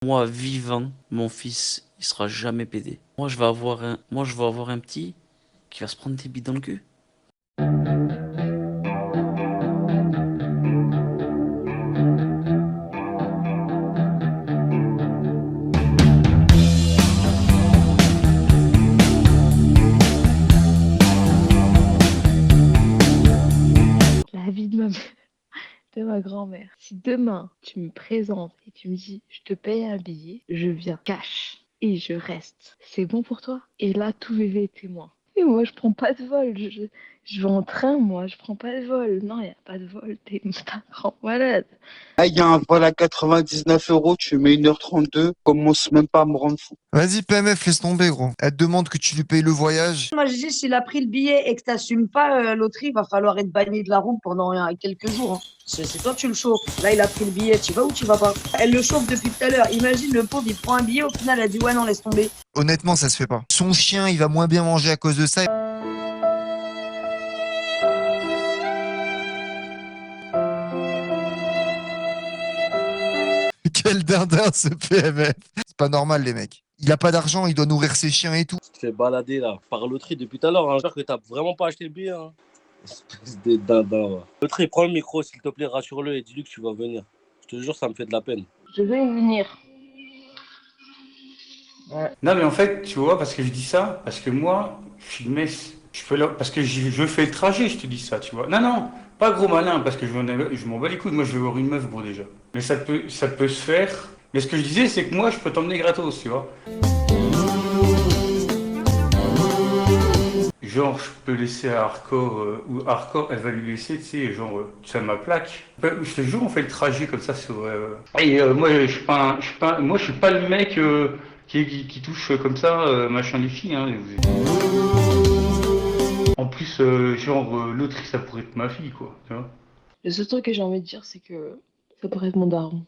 Moi, vivant, mon fils, il sera jamais pédé. Moi, je vais avoir un petit qui va se prendre des billes dans le cul. La vie de ma grand-mère. Si demain tu me présentes et tu me dis je te paye un billet, je viens cash et je reste. C'est bon pour toi? Et là, tout VV est témoin. Et moi, je prends pas de vol. Je vais en train, moi. Je prends pas de vol. Non, il n'y a pas de vol. T'es un grand malade. Ah, il y a un vol à 99 euros, tu mets 1h32, commence même pas à me rendre fou. Vas-y, PMF, laisse tomber, gros. Elle te demande que tu lui payes le voyage. Moi, je dis, s'il a pris le billet et que t'assumes pas loterie, il va falloir être banni de la roue pendant quelques jours. Hein. C'est toi, tu le chauffes. Là, il a pris le billet, tu vas ou tu vas pas? Elle le chauffe depuis tout à l'heure. Imagine, le pauvre, il prend un billet, au final, elle a dit, ouais, non, laisse tomber. Honnêtement, ça se fait pas. Son chien, il va moins bien manger à cause de ça. Quel dindin, ce PMF. C'est pas normal, les mecs. Il a pas d'argent, il doit nourrir ses chiens et tout. Tu te fais balader là par loterie depuis tout à l'heure. J'espère que t'as vraiment pas acheté le billet. Hein. Espèce de dindin. Va. Loterie, prends le micro, s'il te plaît, rassure-le et dis-lui que tu vas venir. Je te jure, ça me fait de la peine. Je vais venir. Ouais. Non, mais en fait, tu vois, parce que je dis ça, parce que moi, je suis de Metz. Parce que je fais le trajet, je te dis ça, tu vois. Non, non, pas gros malin, parce que je m'en bats les couilles. Moi, je vais voir une meuf, gros, déjà. Mais ça peut se faire. Mais ce que je disais, c'est que moi, je peux t'emmener gratos, tu vois. Genre, je peux laisser à Hardcore, ou Hardcore, elle va lui laisser, tu sais, genre, ça ma plaque. Je te jure, on fait le trajet comme ça sur. Et moi, moi, je suis pas le mec qui touche comme ça, machin les filles. Hein. En plus, l'autre, ça pourrait être ma fille, quoi. Tu vois. Le seul truc que j'ai envie de dire, c'est que ça pourrait être mon daron.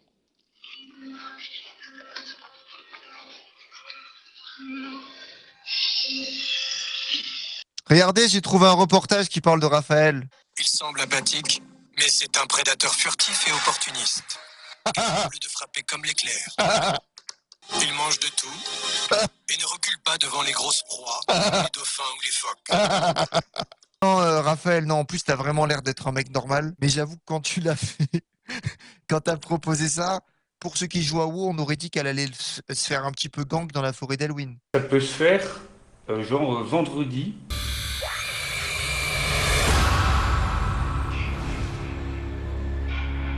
Regardez, j'ai trouvé un reportage qui parle de Raphaël. Il semble apathique, mais c'est un prédateur furtif et opportuniste, capable de frapper comme l'éclair. Il mange de tout et ne recule pas devant les grosses proies, les dauphins ou les phoques. Non, Raphaël, non, en plus, t'as vraiment l'air d'être un mec normal. Mais j'avoue que quand tu l'as fait, quand t'as proposé ça, pour ceux qui jouent à WoW, on aurait dit qu'elle allait se faire un petit peu gang dans la forêt d'Halloween. Ça peut se faire, vendredi.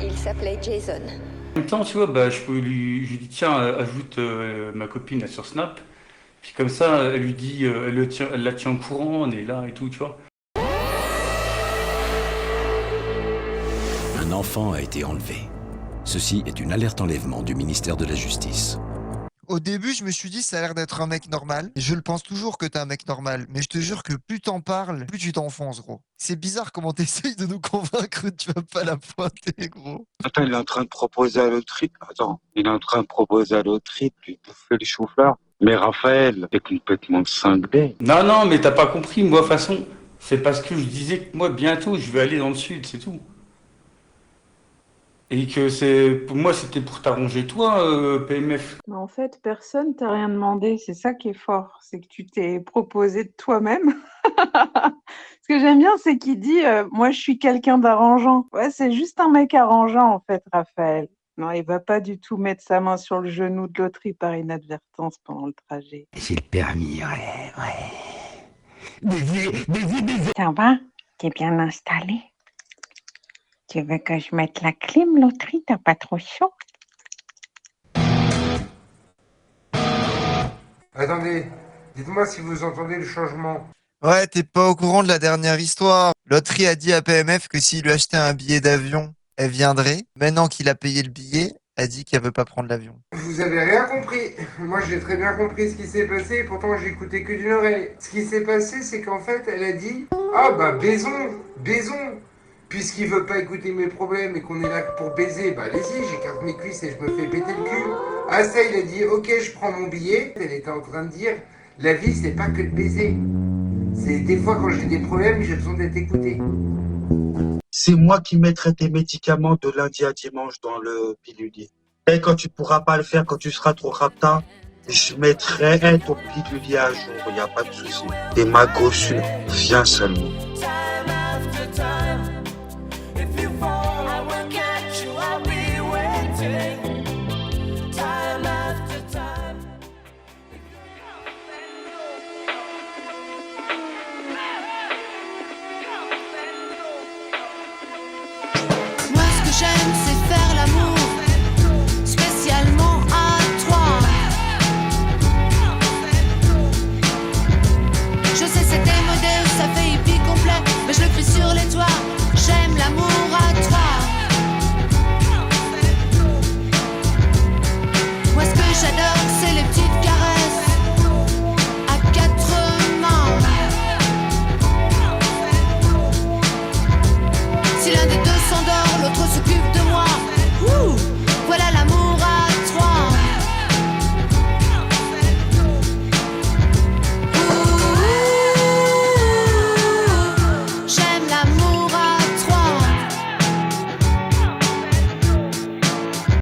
Il s'appelait Jason. En même temps, tu vois, bah, je lui dis, tiens, ajoute ma copine là, sur Snap. Puis comme ça, elle lui dit, elle la tient au courant, on est là et tout, tu vois. Un enfant a été enlevé. Ceci est une alerte enlèvement du ministère de la Justice. Au début, je me suis dit, ça a l'air d'être un mec normal. Et je le pense toujours que t'es un mec normal. Mais je te jure que plus t'en parles, plus tu t'enfonces, gros. C'est bizarre comment t'essayes de nous convaincre que tu vas pas la pointer, gros. Attends, il est en train de proposer à l'autre trip. Attends, il est en train de proposer à l'autre trip, lui bouffer les chou-fleurs. Mais Raphaël est complètement cinglé. Non, non, mais t'as pas compris, moi, de toute façon, c'est parce que je disais que moi, bientôt, je vais aller dans le sud, c'est tout. Et que pour moi, c'était pour t'arranger toi, PMF. Mais en fait, personne t'a rien demandé. C'est ça qui est fort. C'est que tu t'es proposé de toi-même. Ce que j'aime bien, c'est qu'il dit moi, je suis quelqu'un d'arrangeant. Ouais, c'est juste un mec arrangeant, en fait, Raphaël. Non, il va pas du tout mettre sa main sur le genou de l'autre par inadvertance pendant le trajet. J'ai le permis, ouais. Ça va? T'es bien installé? Tu veux que je mette la clim, l'auterie? T'as pas trop chaud? Attendez, dites-moi si vous entendez le changement. Ouais, t'es pas au courant de la dernière histoire. Loterie a dit à PMF que s'il lui achetait un billet d'avion, elle viendrait. Maintenant qu'il a payé le billet, elle dit qu'elle veut pas prendre l'avion. Vous avez rien compris. Moi, j'ai très bien compris ce qui s'est passé et pourtant j'ai écouté que d'une oreille. Ce qui s'est passé, c'est qu'en fait, elle a dit ah bah baisons. Puisqu'il veut pas écouter mes problèmes et qu'on est là pour baiser, bah allez-y, j'écarte mes cuisses et je me fais péter le cul. Ah ça, il a dit ok, je prends mon billet. Elle était en train de dire la vie, c'est pas que de baiser. C'est des fois quand j'ai des problèmes, j'ai besoin d'être écouté. C'est moi qui mettrai tes médicaments de lundi à dimanche dans le pilulier. Et quand tu pourras pas le faire, quand tu seras trop rapta, je mettrai ton pilulier à jour, y a pas de souci. Et ma gossure, viens seulement.